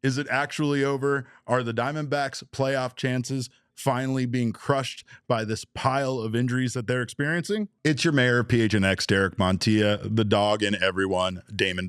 Is it actually over? Are the Diamondbacks' playoff chances finally being crushed by this pile of injuries that they're experiencing? It's your mayor of PHNX, Derek Montilla, the dog in everyone, Damon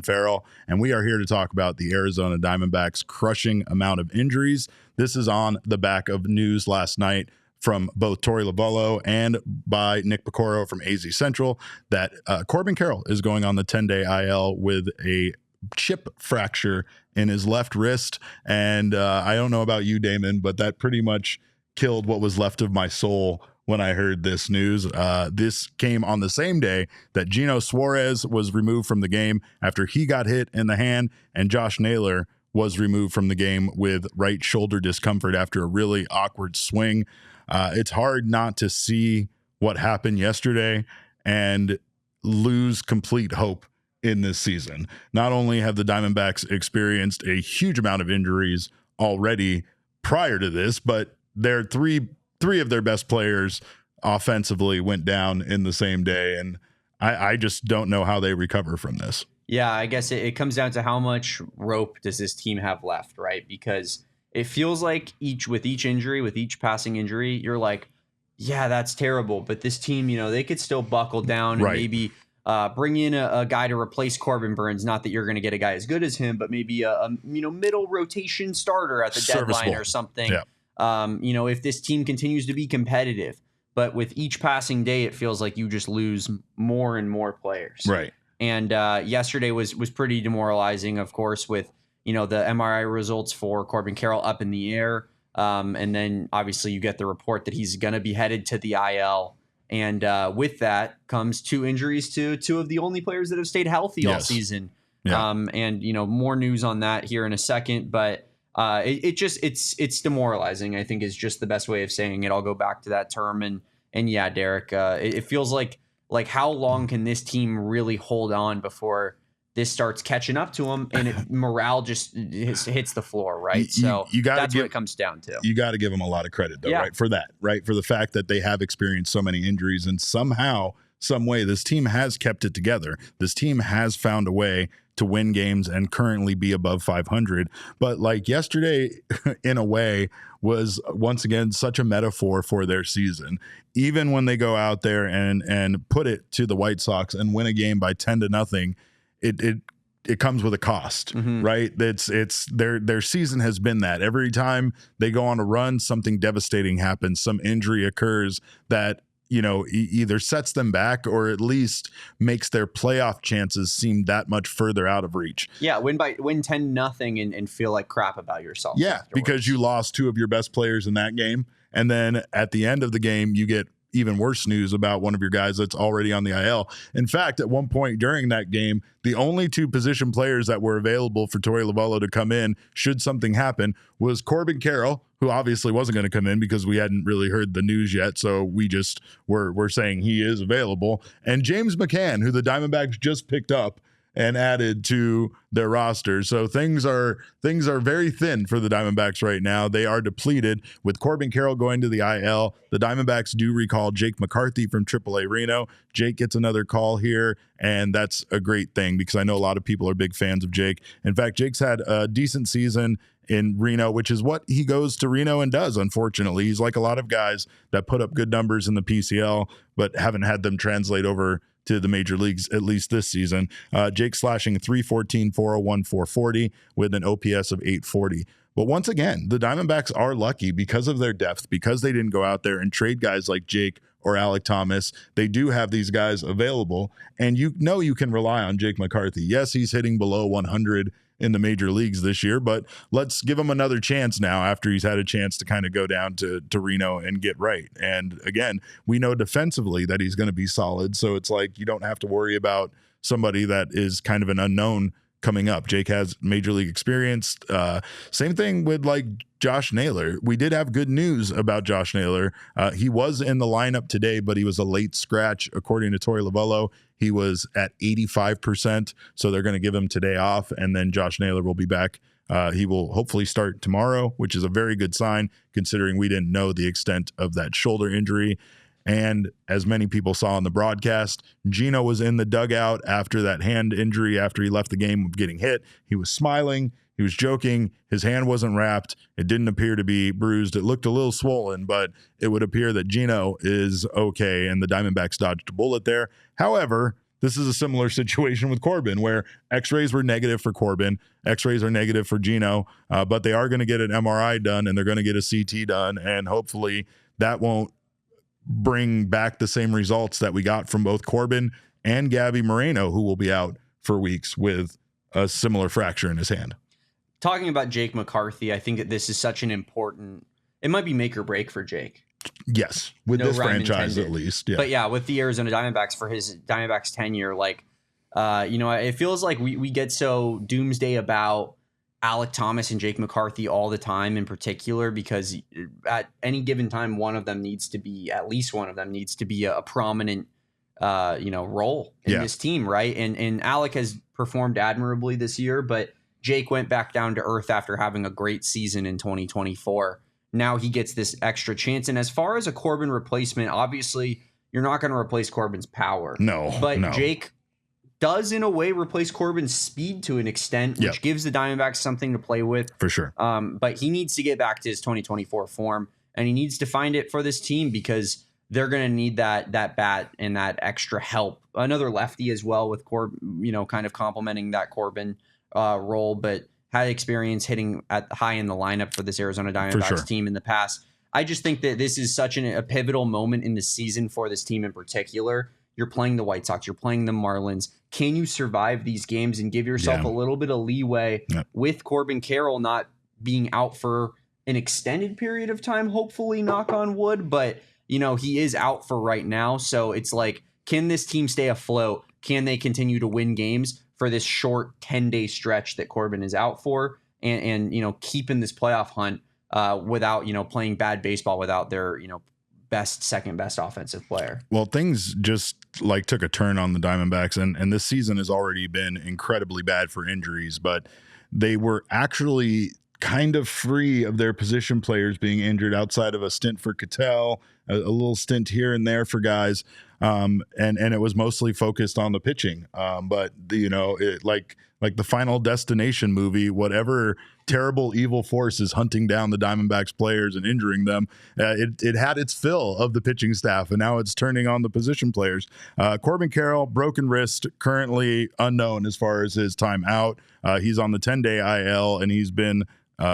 Farrell, and we are here to talk about the Arizona Diamondbacks' crushing amount of injuries. This is on the back of news last night from both Torey Lovullo and by Nick Piecoro from AZ Central that Corbin Carroll is going on the 10-day IL with a chip fracture in his left wrist. And I don't know about you, Damon, but that pretty much killed what was left of my soul when I heard this news. This came on the same day that Eugenio Suarez was removed from the game after he got hit in the hand, and Josh Naylor was removed from the game with right shoulder discomfort after a really awkward swing. It's hard not to see what happened yesterday and lose complete hope in this season. Not only have the Diamondbacks experienced a huge amount of injuries already prior to this, but their three of their best players offensively went down in the same day. And I just don't know how they recover from this. Yeah, I guess it comes down to how much rope does this team have left, right? Because it feels like with each passing injury, you're like, yeah, that's terrible. But this team, they could still buckle down and maybe bring in a guy to replace Corbin Burns. Not that you're going to get a guy as good as him, but maybe a middle rotation starter at the deadline or something. Yeah. If this team continues to be competitive, but with each passing day, it feels like you just lose more and more players. Right. And yesterday was pretty demoralizing, of course, with the MRI results for Corbin Carroll up in the air. And then obviously you get the report that he's going to be headed to the IL. And with that comes two injuries to two of the only players that have stayed healthy all season. Yeah. And more news on that here in a second, but it's demoralizing, I think, is just the best way of saying it. I'll go back to that term. And yeah, Derek, it feels like how long can this team really hold on before this starts catching up to them and morale just hits the floor, right? That's what it comes down to. You got to give them a lot of credit, though, right? For that, right? For the fact that they have experienced so many injuries and somehow, some way, this team has kept it together. This team has found a way to win games and currently be above 500. But like yesterday, in a way, was once again such a metaphor for their season. Even when they go out there and put it to the White Sox and win a game by 10-0, it comes with a cost, right? It's their season has been that. Every time they go on a run, something devastating happens. Some injury occurs that either sets them back or at least makes their playoff chances seem that much further out of reach. Yeah, win 10-0 and feel like crap about yourself. Yeah, afterwards. Because you lost two of your best players in that game, and then at the end of the game, you get even worse news about one of your guys that's already on the IL. In fact, at one point during that game, the only two position players that were available for Torey Lovullo to come in should something happen was Corbin Carroll, who obviously wasn't going to come in because we hadn't really heard the news yet. So we just were saying he is available. And James McCann, who the Diamondbacks just picked up and added to their roster. So things are very thin for the Diamondbacks right now. They are depleted. With Corbin Carroll going to the IL, the Diamondbacks do recall Jake McCarthy from AAA Reno. Jake gets another call here, and that's a great thing because I know a lot of people are big fans of Jake. In fact, Jake's had a decent season in Reno, which is what he goes to Reno and does, unfortunately. He's like a lot of guys that put up good numbers in the PCL, but haven't had them translate over to the major leagues, at least this season. Jake slashing 314, 401, 440 with an OPS of 840. But once again, the Diamondbacks are lucky because of their depth, because they didn't go out there and trade guys like Jake or Alek Thomas. They do have these guys available, and you can rely on Jake McCarthy. Yes, he's hitting below 100 in the major leagues this year, but let's give him another chance now after he's had a chance to kind of go down to Reno and get right. And again, we know defensively that he's going to be solid. So it's like, you don't have to worry about somebody that is kind of an unknown coming up. Jake has major league experience. Same thing with like Josh Naylor. We did have good news about Josh Naylor. He was in the lineup today, but he was a late scratch. According to Torey Lovullo, he was at 85%. So they're going to give him today off. And then Josh Naylor will be back. He will hopefully start tomorrow, which is a very good sign considering we didn't know the extent of that shoulder injury. And as many people saw in the broadcast, Gino was in the dugout after that hand injury, after he left the game of getting hit. He was smiling. He was joking. His hand wasn't wrapped. It didn't appear to be bruised. It looked a little swollen, but it would appear that Gino is okay, and the Diamondbacks dodged a bullet there. However, this is a similar situation with Corbin, where x-rays were negative for Corbin. X-rays are negative for Gino, but they are going to get an MRI done, and they're going to get a CT done, and hopefully that won't bring back the same results that we got from both Corbin and Gabby Moreno, who will be out for weeks with a similar fracture in his hand. Talking about Jake McCarthy, I think that this is such an important, it might be make or break for Jake. Yes, with this franchise at least. Yeah. But yeah, with the Arizona Diamondbacks for his Diamondbacks tenure, like, it feels like we get so doomsday about Alek Thomas and Jake McCarthy all the time in particular, because at any given time, at least one of them needs to be a prominent, role in this team, right? And Alek has performed admirably this year, but Jake went back down to earth after having a great season in 2024. Now he gets this extra chance. And as far as a Corbin replacement, obviously you're not going to replace Corbin's power. No. Jake does in a way replace Corbin's speed to an extent, which gives the Diamondbacks something to play with. For sure. But he needs to get back to his 2024 form, and he needs to find it for this team, because they're going to need that bat and that extra help. Another lefty as well with Corbin, kind of complementing that Corbin role, but had experience hitting at high in the lineup for this Arizona Diamondbacks team in the past. I just think that this is such a pivotal moment in the season for this team in particular. You're playing the White Sox, you're playing the Marlins. Can you survive these games and give yourself a little bit of leeway with Corbin Carroll not being out for an extended period of time, hopefully, knock on wood, but he is out for right now. So it's like, can this team stay afloat? Can they continue to win games for this short 10-day stretch that Corbin is out for, and keeping this playoff hunt without playing bad baseball without their second best offensive player? Well, things just took a turn on the Diamondbacks, and this season has already been incredibly bad for injuries, but they were actually kind of free of their position players being injured outside of a stint for Cattell, a little stint here and there for guys. And it was mostly focused on the pitching. But it like the Final Destination movie, whatever terrible evil force is hunting down the Diamondbacks players and injuring them, it had its fill of the pitching staff, and now it's turning on the position players. Corbin Carroll, broken wrist, currently unknown as far as his time out. He's on the 10-day IL, and he's been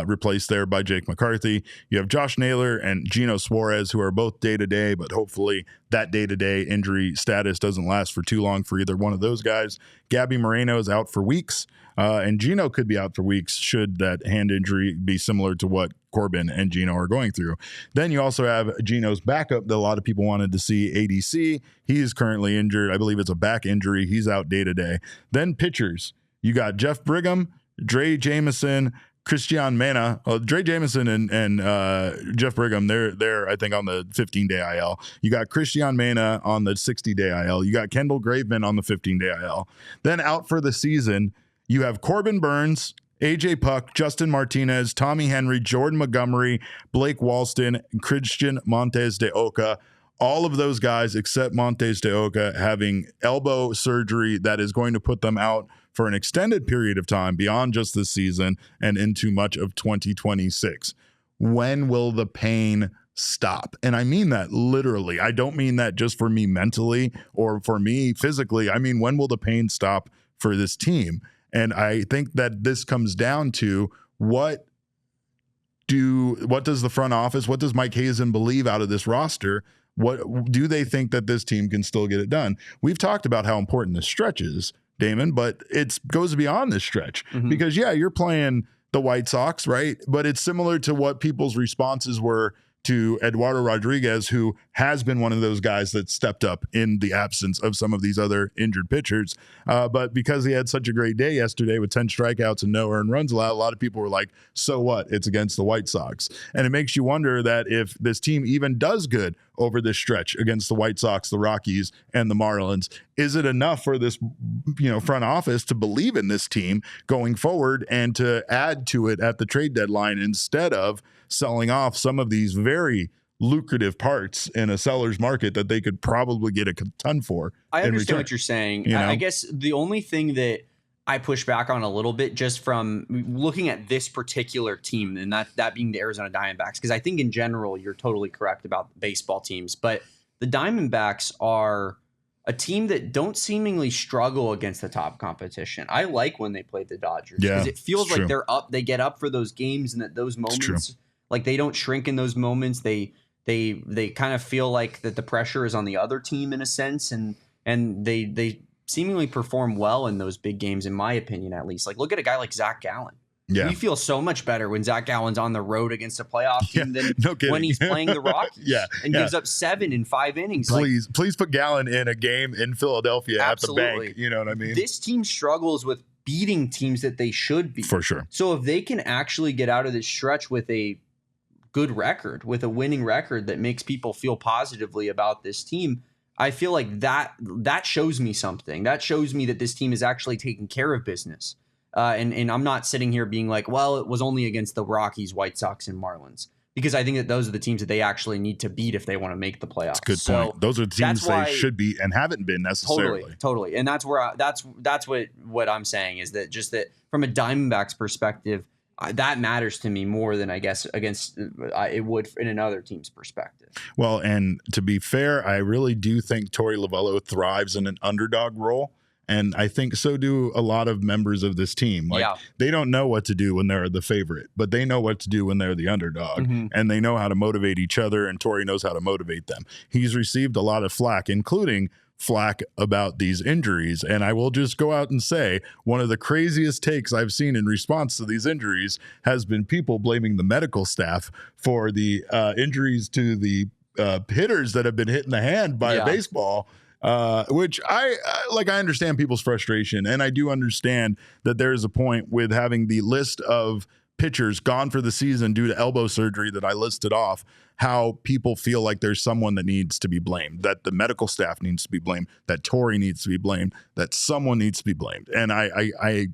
replaced there by Jake McCarthy. You have Josh Naylor and Gino Suarez, who are both day-to-day, but hopefully that day-to-day injury status doesn't last for too long for either one of those guys. Gabby Moreno is out for weeks, and Gino could be out for weeks should that hand injury be similar to what Corbin and Gino are going through. Then you also have Gino's backup that a lot of people wanted to see, ADC. He's currently injured. I believe it's a back injury. He's out day-to-day. Then pitchers. You got Jeff Brigham, Dre Jameson, Christian Mena, Dre Jameson and Jeff Brigham, they're I think on the 15-day IL. You got Christian Mena on the 60-day IL. You got Kendall Graveman on the 15-day IL. Then out for the season, you have Corbin Burns, AJ Puck, Justin Martinez, Tommy Henry, Jordan Montgomery, Blake Walston, and Christian Montes de Oca. All of those guys, except Montes de Oca, having elbow surgery that is going to put them out for an extended period of time beyond just this season and into much of 2026. When will the pain stop? And I mean that literally. I don't mean that just for me mentally or for me physically. I mean, when will the pain stop for this team? And I think that this comes down to what does the front office, what does Mike Hazen believe out of this roster? What do they think that this team can still get it done? We've talked about how important this stretch is, Damon, but it goes beyond this stretch because you're playing the White Sox, right? But it's similar to what people's responses were to Eduardo Rodriguez, who has been one of those guys that stepped up in the absence of some of these other injured pitchers. But because he had such a great day yesterday with 10 strikeouts and no earned runs allowed, a lot of people were like, so what? It's against the White Sox. And it makes you wonder that if this team even does good over this stretch against the White Sox, the Rockies, and the Marlins, is it enough for this front office to believe in this team going forward and to add to it at the trade deadline instead of selling off some of these very lucrative parts in a seller's market that they could probably get a ton for. I understand return. what you're saying. You know? I guess the only thing that I push back on a little bit just from looking at this particular team, and that being the Arizona Diamondbacks, because I think in general you're totally correct about baseball teams, but the Diamondbacks are a team that don't seemingly struggle against the top competition. I like when they played the Dodgers because it feels like they're up. They get up for those games, and at those moments, like they don't shrink in those moments. They kind of feel like that the pressure is on the other team in a sense, and they seemingly perform well in those big games, in my opinion, at least. Like, look at a guy like Zach Gallen. Yeah. We feel so much better when Zach Gallen's on the road against a playoff team than when he's playing the Rockies and gives up 7 in 5 innings. Please put Gallen in a game in Philadelphia at the bank. You know what I mean? This team struggles with beating teams that they should beat. For sure. So if they can actually get out of this stretch with a good record, with a winning record that makes people feel positively about this team, I feel like that shows me something. That shows me that this team is actually taking care of business. And I'm not sitting here being like, well, it was only against the Rockies, White Sox, and Marlins, because I think that those are the teams that they actually need to beat if they want to make the playoffs. That's a good point. Those are the teams they should beat and haven't been necessarily. Totally. And that's where that's what I'm saying is that just that from a Diamondbacks perspective, that matters to me more than I guess against it would in another team's perspective. Well, and to be fair, I really do think Torey Lovullo thrives in an underdog role. And I think so do a lot of members of this team. They don't know what to do when they're the favorite, but they know what to do when they're the underdog, and they know how to motivate each other. And Torey knows how to motivate them. He's received a lot of flack, including flack about these injuries. And I will just go out and say one of the craziest takes I've seen in response to these injuries has been people blaming the medical staff for the injuries to the hitters that have been hit in the hand by a baseball. Which I understand people's frustration, and I do understand that there is a point with having the list of pitchers gone for the season due to elbow surgery that I listed off, how people feel like there's someone that needs to be blamed, that the medical staff needs to be blamed, that Torey needs to be blamed, that someone needs to be blamed. And I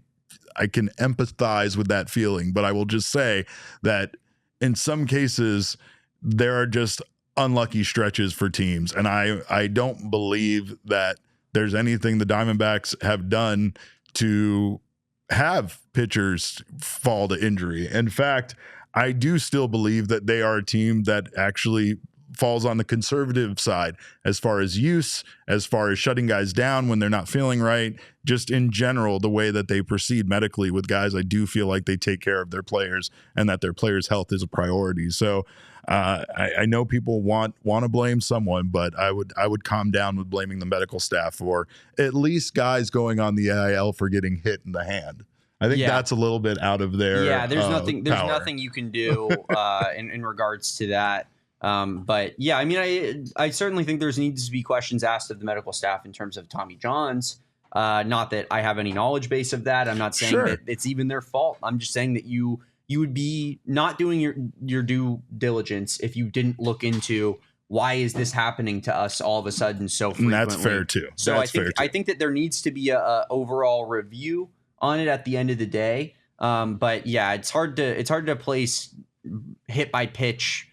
can empathize with that feeling, but I will just say that in some cases there are just unlucky stretches for teams. And I don't believe that there's anything the Diamondbacks have done to have pitchers fall to injury. In fact, I do still believe that they are a team that actually falls on the conservative side as far as use, as far as shutting guys down when they're not feeling right. Just in general, the way that they proceed medically with guys, I do feel like they take care of their players and that their players' health is a priority. So I know people want to blame someone, but I would calm down with blaming the medical staff or at least guys going on the IL for getting hit in the hand. I think that's a little bit out of their there's nothing you can do in regards to that. But yeah, I mean, I certainly think there's needs to be questions asked of the medical staff in terms of Tommy John's. Not that I have any knowledge base of that. I'm not saying that it's even their fault. I'm just saying that you would be not doing your due diligence if you didn't look into why is this happening to us all of a sudden so frequently. And that's fair too. So I think that there needs to be a overall review on it at the end of the day. But yeah, it's hard to place hit by pitch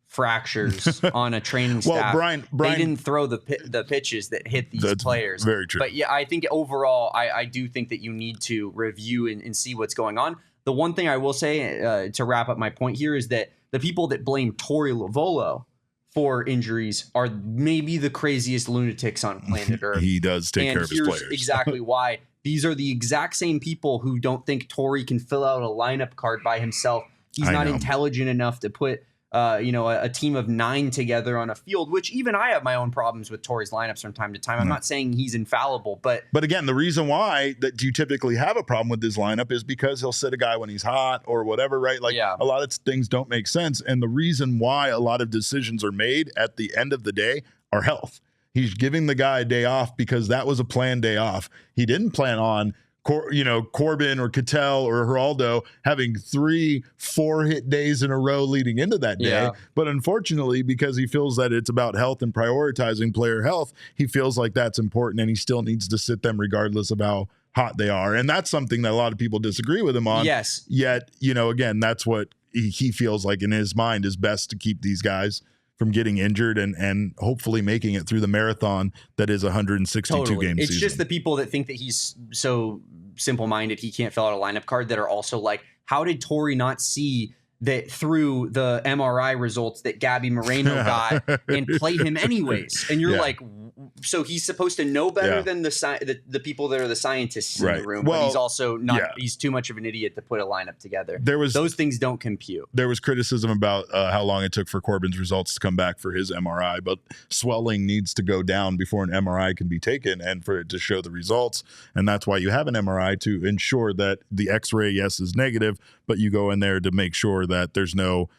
fractures on a training staff. Brian, they didn't throw the pitches that hit these players. Very true. But yeah, I think overall, I do think that you need to review and see what's going on. The one thing I will say to wrap up my point here is that the people that blame Torey Lovullo for injuries are maybe the craziest lunatics on planet Earth. He does take care of his players. Exactly why. These are the exact same people who don't think Torey can fill out a lineup card by himself. He's not intelligent enough to put a team of 9 together on a field, which even I have my own problems with Torey's lineups from time to time. I'm not saying he's infallible, but again, the reason why that you typically have a problem with his lineup is because he'll sit a guy when he's hot or whatever, right? A lot of things don't make sense. And the reason why a lot of decisions are made at the end of the day are health. He's giving the guy a day off because that was a planned day off. He didn't plan on Corbin or Cattell or Geraldo having 3-4 hit days in a row leading into that day. Yeah. But unfortunately, because he feels that it's about health and prioritizing player health, he feels like that's important and he still needs to sit them regardless of how hot they are. And that's something that a lot of people disagree with him on. Yes. Yet, again, that's what he feels like in his mind is best to keep these guys from getting injured and hopefully making it through the marathon that is 162 Totally. game It's season. just the people that think that he's so simple-minded he can't fill out a lineup card that are also like, how did Torrey not see that through the MRI results that Gabby Moreno got and play him anyways? And you're like, so he's supposed to know better than the people that are the scientists in the room, but he's also not, he's too much of an idiot to put a lineup together. Those things don't compute. There was criticism about how long it took for Corbin's results to come back for his MRI, but swelling needs to go down before an MRI can be taken and for it to show the results. And that's why you have an MRI, to ensure that the x-ray, yes, is negative, but you go in there to make sure that there's no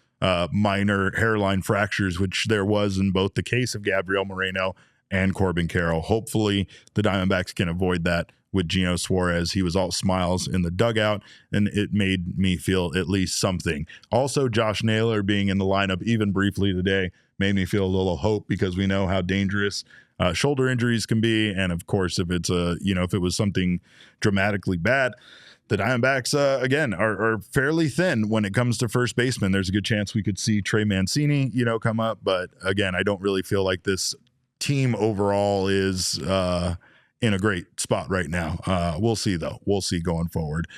minor hairline fractures, which there was in both the case of Gabriel Moreno and Corbin Carroll. Hopefully the Diamondbacks can avoid that with Geno Suarez. He was all smiles in the dugout, and it made me feel at least something. Also, Josh Naylor being in the lineup even briefly today made me feel a little hope, because we know how dangerous shoulder injuries can be. And of course, if it's if it was something dramatically bad, the Diamondbacks, again, are fairly thin when it comes to first baseman. There's a good chance we could see Trey Mancini, come up. But again, I don't really feel like this team overall is in a great spot right now. We'll see, though. We'll see going forward.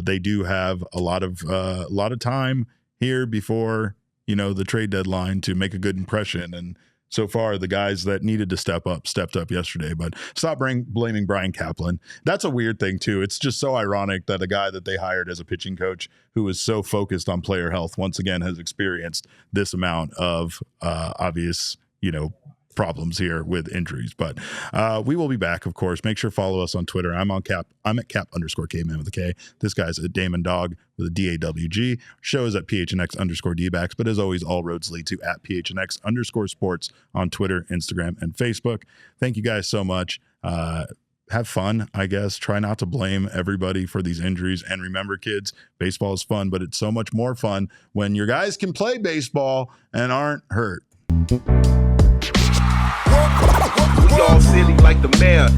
They do have a lot of time here before the trade deadline to make a good impression. And so far, the guys that needed to step up stepped up yesterday. But stop blaming Brian Kaplan. That's a weird thing, too. It's just so ironic that a guy that they hired as a pitching coach who is so focused on player health once again has experienced this amount of obvious, problems here with injuries. But we will be back, of course. Make sure to follow us on Twitter. I'm at Cap_Kman with a K. This guy's at Damon Dog with a DAWG. Show is at PHNX_Dbacks. But as always, all roads lead to at PHNX_sports on Twitter, Instagram, and Facebook. Thank you guys so much. Have fun, I guess. Try not to blame everybody for these injuries. And remember, kids, baseball is fun, but it's so much more fun when your guys can play baseball and aren't hurt. We all silly like the mayor.